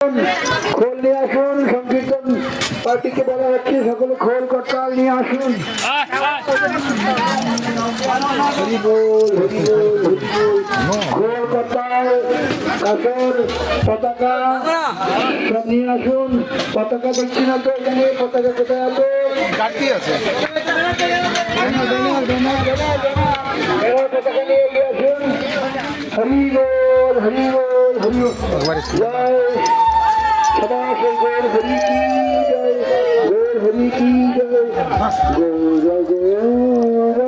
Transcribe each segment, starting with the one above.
খোল নিয়ে আসুন। সংকীর্তন পার্টিকে বলা হচ্ছে সকলে খোল করতাল নিয়ে আসুন। হরি বল, হরি বল, হরি বল। খোল করতাল, কাসর, পতাকা সব নিয়ে আসুন। পতাকা দেখছি না তো এখানে, পতাকা কোথায় আছে? কাটতি আছে পতাকা নিয়ে এগিয়ে আসুন। হরি বল, হরি বল, হরি বল। জয় সদা গৌর হরি কি জয়, গৌর হরি কি জয়। গৌর গৌর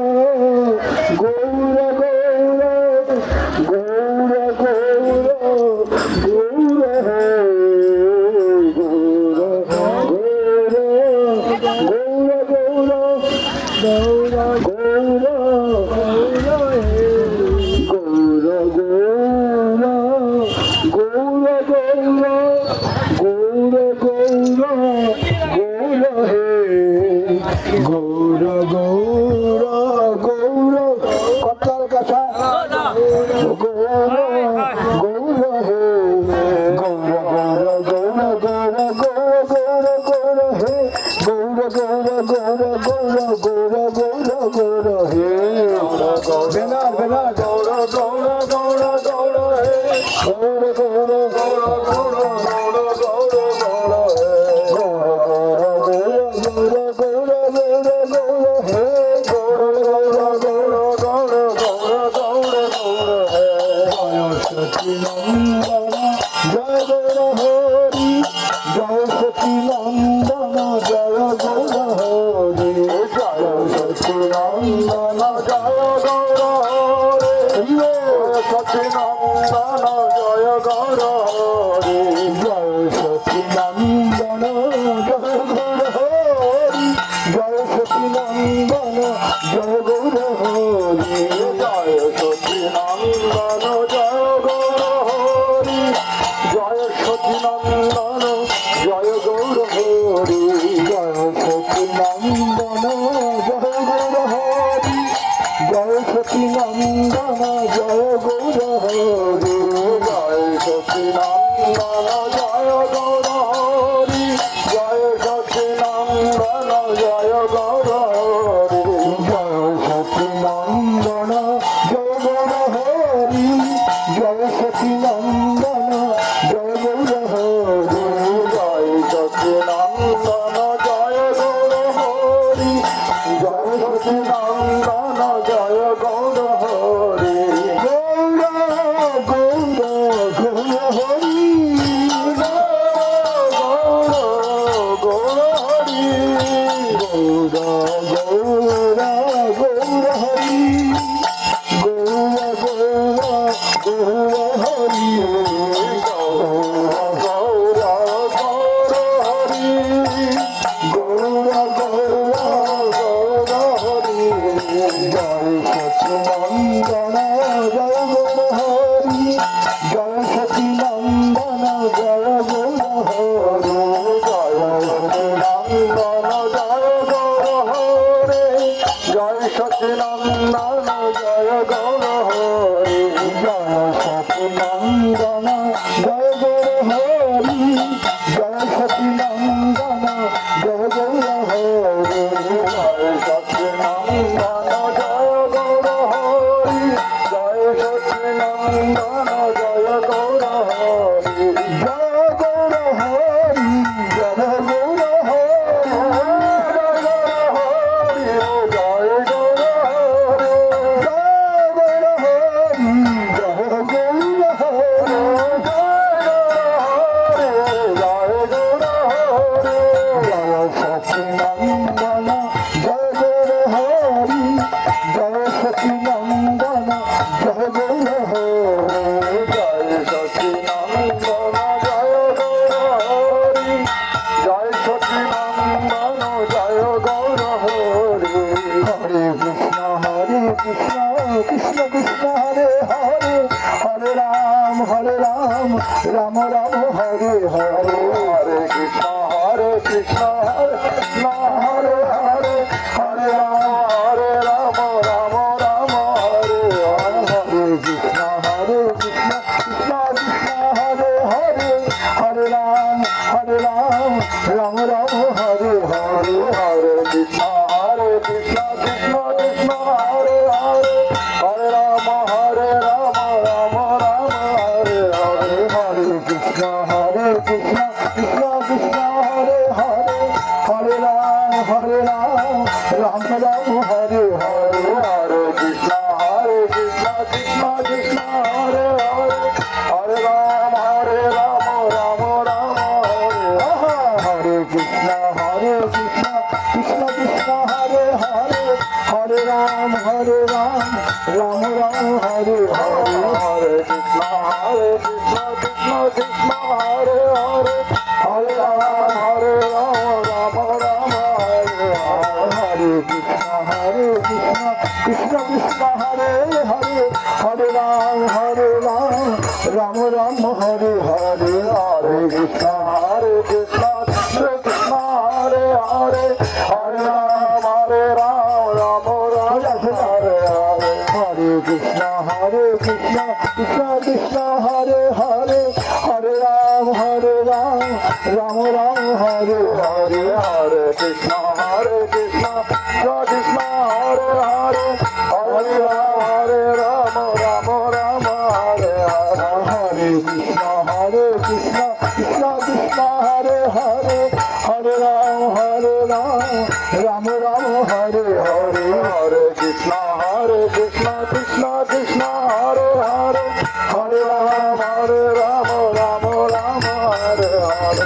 গৌর গৌর গৌর গৌর গৌর হে গৌর গৌর গৌর গৌর গৌর গৌর গৌর হে গৌর গৌর গৌর গৌর গৌর গৌর গৌর হে গৌর গৌর গৌর কতাল কাছা গৌর গৌর হে গৌর গৌর গৌর গৌর গৌর গৌর গৌর হে গৌর গৌর গৌর গৌর গৌর গৌর গৌর হে বেলা বেলা গৌর গৌর গৌর গৌর হে গৌর গৌর গৌর গৌর গৌর গৌর গৌর হে গৌর গৌর গৌর গৌর গৌর হে গৌর গৌর গৌর গৌর গৌর গৌর গৌর হে জয় সচি নন্দন জয় গৌর হরি জয় সচি নন্দন জয় গৌর হরি জয় সচি নন্দন জয় গৌর হরি সচি নন্দন জয় গৌর হরি জয় সচি নন্দন জয় গৌর হরি জয় সচি নন্দন জয় গৌর হরি জয় সচি নন্দন জয় গৌর হরি জয় সচি নন্দন জয় গৌর হরি জয় সচি নন্দন জয় গৌর হরি জয় সচি নন্দন জয় গৌর হরি জয় সচি নন্দন জয় গৌর হরি জয় সচি নন্দন জয় গৌর হরি জয় সচি নন্দন জয় গৌর হরি জয় সচি নন্দন জয় গৌর হরি জয় সচি নন্দন জয় গৌর হরি জয় সচি নন্দন জয় গৌর হরি গৌর গৌর গৌর হরি গৌর গৌর হরি গৌর গৌর গৌর হরি গৌর গৌর গৌর হরি গৌর গৌর গৌর হরি গৌর গৌর গৌর হরি জয় সচি নন্দন জয় গৌর হরি জয় সচি নন্দন জয় গৌর হরি জয় সচি নন্দন জয় গৌর হরি জয় সচি নন্দন জয় গৌর হরি জয় সচি নন্দন জয় গৌর হরি জয় সচি নন্দন জয় গৌর হরি জয় সচি নন্দন জয় গৌর হরি জয় সচি নন্দন জয় গৌর হরি জয় গৌর হরি জয় গৌর হরি জয় গৌর হরি জয় গৌর হরি জয় গৌর হরি জয় গৌর হরি জয় সচি নন্দন জয় গৌর হরি জয় সচি নন্দন জয় গৌর হরি জয় সচি নন্দন জয় গৌর হরি জয় সচি নন্দন জয় গৌর হরি হরে কৃষ্ণ কৃষ্ণ কৃষ্ণ হরে হরে হরে রাম রাম রাম হরে হরে হরে কৃষ্ণ কৃষ্ণ হরে হরে হরে হরে রাম রাম রাম হরে হরে হরে কৃষ্ণ কৃষ্ণ কৃষ্ণ হরে হরে হরে রাম রাম রাম হরে হরে হরে কৃষ্ণ কৃষ্ণ কৃষ্ণ হরে হরে হরে রাম রাম রাম হরে হরে হরে কৃষ্ণ কৃষ্ণ কৃষ্ণ হরে হরে হরে রাম রাম রাম হরে হরে হরে কৃষ্ণ কৃষ্ণ কৃষ্ণ হরে হরে হরে রাম রাম রাম হরে হরে কৃষ্ণ কৃষ্ণ কৃষ্ণ হরে হরে হরে রাম রাম রাম হরে হরে হরে কৃষ্ণ কৃষ্ণ কৃষ্ণ হরে হরে হরে রাম রাম রাম হরে হরে কৃষ্ণ কৃষ্ণ কৃষ্ণ হরে হরে হরে রাম রাম রাম হরে হরে হরে কৃষ্ণ কৃষ্ণ কৃষ্ণ হরে হরে হরে রাম রাম রাম হরে হরে হরে কৃষ্ণ কৃষ্ণ কৃষ্ণ হরে হরে হরে রাম রাম রাম হরে হরে হরে কৃষ্ণ কৃষ্ণ কৃষ্ণ হরে হরে হরে রাম রাম রাম হরে হরে হরে কৃষ্ণ কৃষ্ণ কৃষ্ণ হরে হরে হরে রাম রাম রাম হরে হরে হরে কৃষ্ণ কৃষ্ণ কৃষ্ণ হরে হরে হরে রাম রাম রাম হরে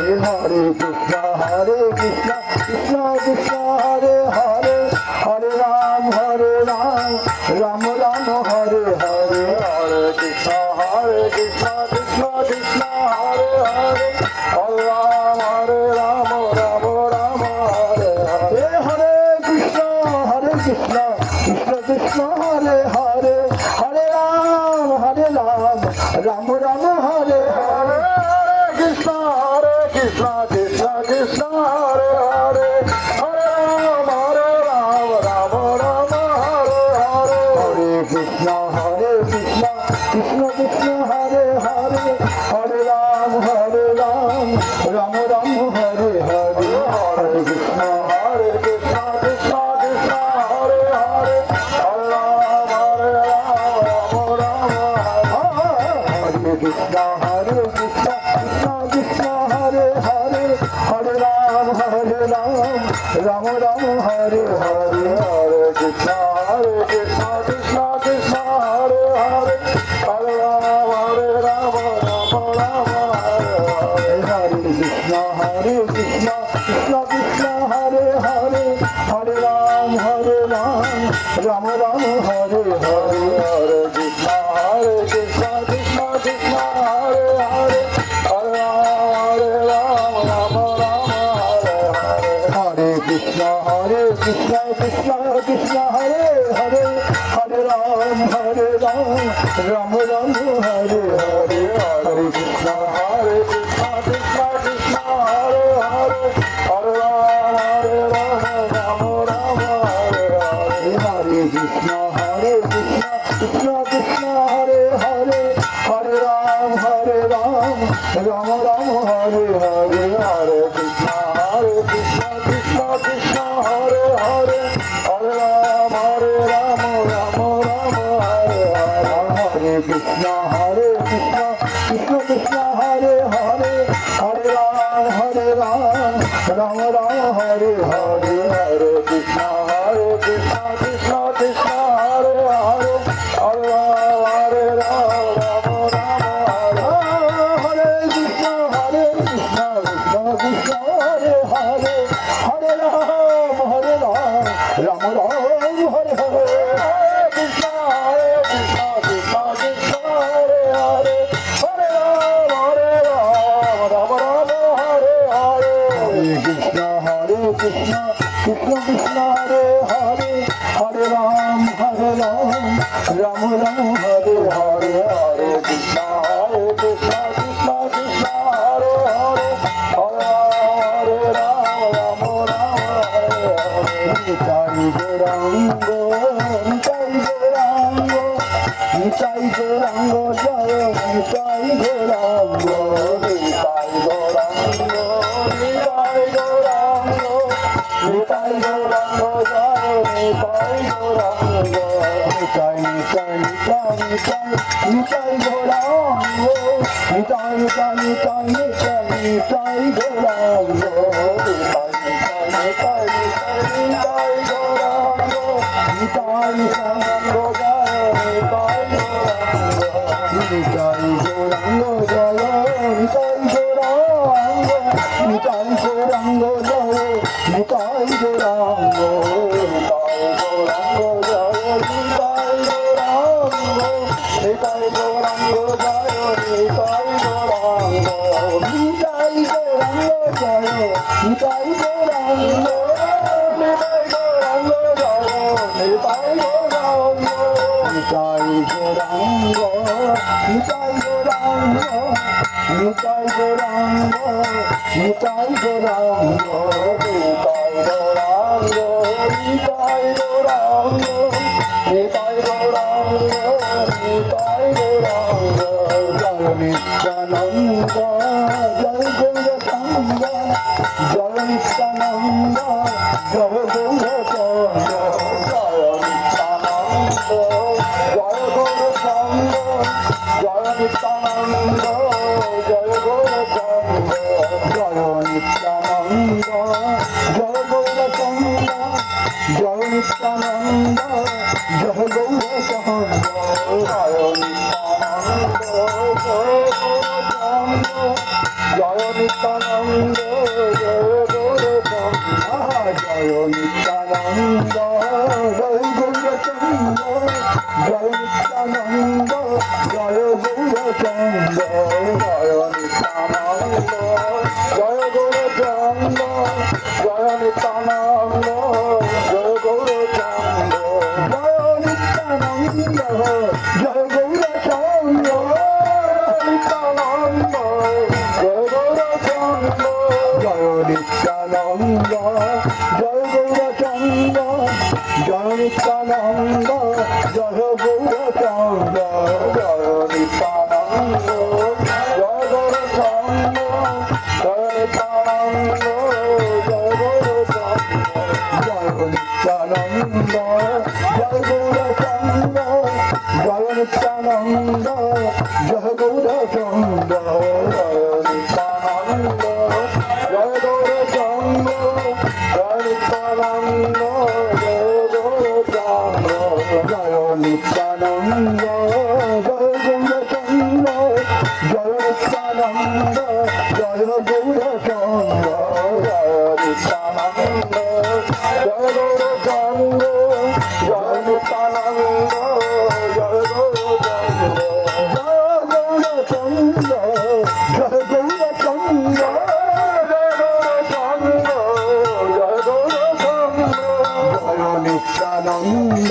হরে হরে কৃষ্ণ কৃষ্ণ কৃষ্ণ হরে হরে হরে রাম রাম রাম হরে হরে হরে কৃষ্ণ কৃষ্ণ কৃষ্ণ হরে হরে হরে রাম রাম রাম হরে হরে হরে কৃষ্ণ কৃষ্ণ কৃষ্ণ হরে হরে হরে রাম রাম রাম হরে হরে কৃষ্ণ কৃষ্ণ কৃষ্ণ হরে হরে হরে রাম রাম রাম হরে হরে হরে কৃষ্ণ কৃষ্ণ কৃষ্ণ হরে হরে হরে রাম রাম রাম হরে হরে হরে কৃষ্ণ কৃষ্ণ কৃষ্ণ হরে হরে হরে রাম রাম হরে কৃষ্ণ কৃষ্ণ কৃষ্ণ হরে হরে হরে রাম রাম রাম হরে হরে হরে কৃষ্ণ কৃষ্ণ কৃষ্ণ হরে হরে হরে রাম রাম রাম হরে হরে কৃষ্ণ কৃষ্ণ কৃষ্ণ হরে হরে হরে রাম রাম রাম হরে হরে হরে কৃষ্ণ কৃষ্ণ কৃষ্ণ হরে হরে হরে রাম রাম রাম হরে হরে হরে কৃষ্ণ কৃষ্ণ কৃষ্ণ হরে হরে হরে রাম রাম রাম হরে হরে হরে কৃষ্ণ কৃষ্ণ কৃষ্ণ হরে হরে হরে রাম রাম রাম হরে হরে হরে কৃষ্ণ কৃষ্ণ কৃষ্ণ হরে হরে হরে রাম রাম রাম হরে হরে হরে কৃষ্ণ কৃষ্ণ কৃষ্ণ হরে হরে হরে রাম রাম রাম হরে হরে হরে কৃষ্ণ কৃষ্ণ কৃষ্ণ হরে হরে হরে রাম রাম রাম হরে হরে হরে কৃষ্ণ কৃষ্ণ কৃষ্ণ হরে হরে হরে রাম রাম হরে কৃষ্ণ কৃষ্ণ হরে হরে হরে রাম রাম রাম হরে হরে কৃষ্ণ কৃষ্ণ কৃষ্ণ হরে হরে হরে রাম রাম রাম হরে হরে হরে কৃষ্ণ কৃষ্ণ কৃষ্ণ হরে হরে হরে রাম রাম রাম হরে হরে হরে কৃষ্ণ কৃষ্ণ কৃষ্ণ হরে হরে হরে রাম রাম হরে হরে নিতাই গৌরাঙ্গ নিতাই গৌরাঙ্গ জয় নিতাই গৌরাঙ্গ নিতাই গৌরাঙ্গ নিতাই গৌরাঙ্গ জয় নিতাই গৌরাঙ্গ নিতাই নিতাই নিতাই নিতাই নিতাই গৌরাঙ্গ নিতাই নিতাই নিতাই নিতাই নিতাই গৌরাঙ্গ নিতাই নিতাই নিতাই নিতাই নিতাই গৌরাঙ্গ নিতাই গৌরাঙ্গ জয় নিতাই গৌরাঙ্গ নিতাই গৌরাঙ্গ জয় নিতাই গৌরাঙ্গ নিতাই গৌরাঙ্গ জয় নিতাই গৌরাঙ্গ নিতাই গৌরাঙ্গ জয় নিতাই গৌরাঙ্গ নিতাই গৌরাঙ্গ জয় নিতাই গৌরাঙ্গ নিতাই গৌরাঙ্গ জয় নিতাই গৌরাঙ্গ নিতাই গৌরাঙ্গ জয় নিতাই গৌরাঙ্গ নিতাই গৌরাঙ্গ নিতাই গৌরাঙ্গ নিতাই গৌরাঙ্গ নিতাই গৌরাঙ্গ নিতাই গৌরাঙ্গ নিতাই গৌরাঙ্গ নিতাই গৌরাঙ্গ নিতাই গৌরাঙ্গ জয় নিত্যানন্দ জয় গৌরচন্দ্র জয় নিত্যানন্দ জয় গৌরচন্দ্র জয় নিত্যানন্দ জয় গৌরচন্দ্র জয় নিত্যানন্দ জয় গৌরচন্দ্র জয় নিত্যানন্দ জয় গৌরচন্দ্র জয় নিত্যানন্দ জয় গৌরচন্দ্র জয় নিত্যানন্দ জয় গৌরচন্দ্র জয় নিত্যানন্দ জয় গৌরচন্দ্র জয় নিত্যানন্দ জয় গৌরচন্দ্র জয় নিত্যানন্দ জয় গৌরচন্দ্র জয় নিত্যানন্দ জয় গৌরচন্দ্র জয় নিত্যানন্দ জয় গৌরচন্দ্র জয় নিত্যানন্দ জয় গৌরচন্দ্র নিত্যানন্দ জয় গৌরচন্দ্র জয় নিত্যানন্দ জয় গৌরচন্দ্র জয় নিত্যানন্দ জয় গৌরচন্দ্র জয় নিত্যানন্দ জয় গৌরচন্দ্র জয় নিত্যানন্দ জয় গৌরচন্দ্র জয় নিত্যানন্দ জয় গৌরচন্দ্র জয় নিত্যানন্দ জয় গৌরচন্দ্র জয় নিত্যানন্দ জয় গৌরচন্দ্র জয় নিত্যানন্দ জয় গৌরচন্দ্র জয় নিত্যানন্দ জয় গৌরচন্দ্র জয় নিত্যানন্দ জয় গৌরচন্দ্র জয় নিত্যানন্দ জয় গৌরচন্দ্র জয় নিত্যানন্দ জয় গৌরচন্দ্র জয় গৌরচন্দ্র জয় গৌরচন্দ্র জয় গৌরচন্দ্র জয় নিত্যানন্দ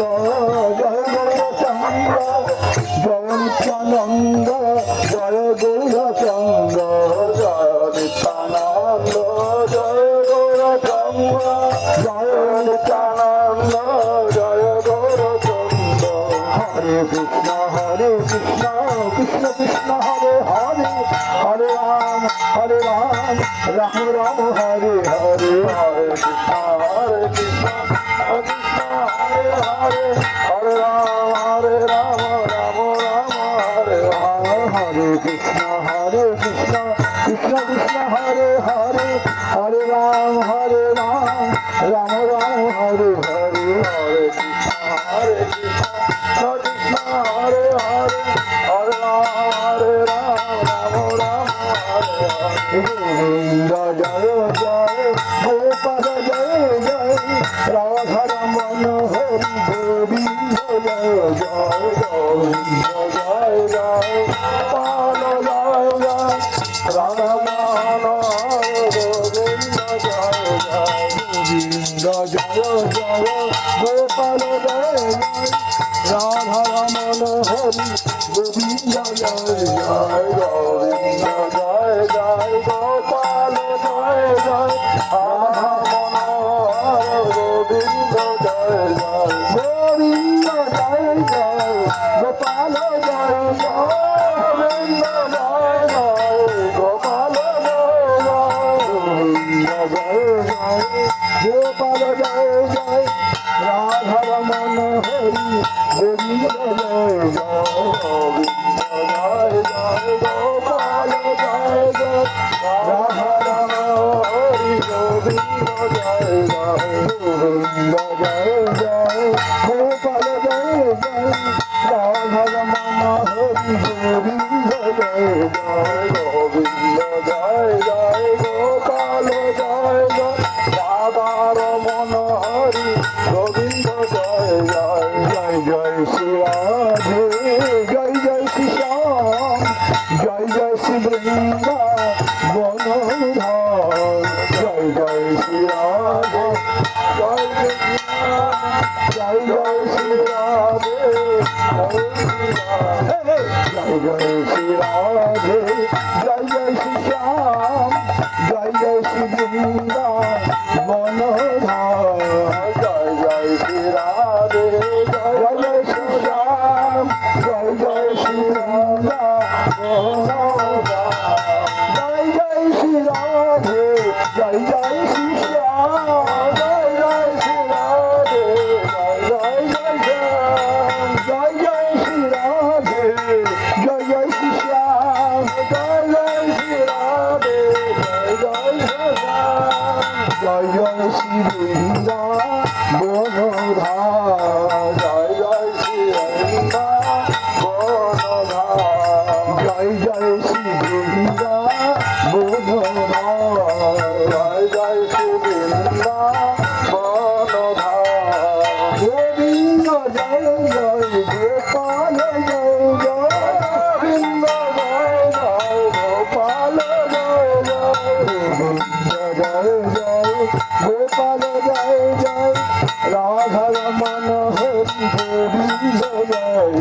জয় গৌরচন্দ্র জয় নিত্যানন্দ জয় গৌরচন্দ্র জয় নিত্যানন্দ জয় গৌরচন্দ্র জয় নিত্যানন্দ জয় গৌরচন্দ্র হরে কৃষ্ণ কৃষ্ণ কৃষ্ণ হরে হরে হরে রাম রাম রাম হরে হরে হরে কৃষ্ণ কৃষ্ণ হরে হরে হরে রাম রাম রাম হরে হরে হরে কৃষ্ণ কৃষ্ণ কৃষ্ণ হরে হরে হরে রাম রাম রাম হরে হরে হরে কৃষ্ণ কৃষ্ণ হরে হরে হরে রাম রাম হরে হরে গোবিন্দ জয় জয় গোপাল জয় জয় রাধা রমন হরি গোবিন্দ জয় জয় গোবিন্দ জয় জয় পাল জয় জয় রাধা রমন গোবিন্দ জয় জয় গোবিন্দ জয় জয় গোপাল জয় জয় রাধা রমন হরি গোবিন্দ জয় জয় গোবিন্দ জয় জয় গোপাল জয় জয় রাধা রমন গোবিন্দ জয় জয় গোবিন্দ জয় জয় গোপাল জয় জয় গোবিন্দ জয় জয় গোপাল জয় গোপাল জয় জয় রাধা রমন হরি গোবিন্দ জয় জয় গোবিন্দ জয় জয় গোপাল জয় জয় রাধা রমন হরি গোবিন্দ জয় জয় গোবিন্দ জয় জয় গোপাল জয় জয় রাধা রমন হরি গোবিন্দ জয় জয় গোবিন্দ জয় জয় গোপাল জয় জয় রাধা রমন হরি গোবিন্দ জয় জয় জয় জয় শ্রী রাধে জয় জয় শ্রী শ্যাম জয় জয় শ্রী বৃন্দা বনধার জয় জয় শ্রী রাধে জয় জয় জয় শ্রী রাধে জয় জয় শ্রী রাধে জয় জয় শ্রী শ্যাম জয় জয় শ্রী বৃন্দা বনধার জয় জয় শ্রী রাধে জয় জয় শ্রী শ্যাম জয় জয় শ্রী বৃন্দা বনধার জয় জয় শ্রী রাধে জয় জয় শ্রী শ্যাম জয় জয় শ্রী রাধে জয় জয় জয় শ্যাম জয় জয় শ্রী রাধে জয় জয় শ্রী শ্যাম জয় জয় শ্রী রাধে জয় জয় শ্যাম জয় জয় শ্রী বৃন্দা বনধার জয় জয় শ্রী বৃন্দা বনধার জয় জয় শ্রী বৃন্দা বনধার জয় জয় শ্রী বৃন্দা বনধার গোবিন্দ জয় জয় গোপাল জয় জয় গোবিন্দ জয় জয় গোপাল জয় জয় গোবিন্দ জয় জয় গোপাল জয় জয় রাধা রমন হরি গোবিন্দ জয় জয়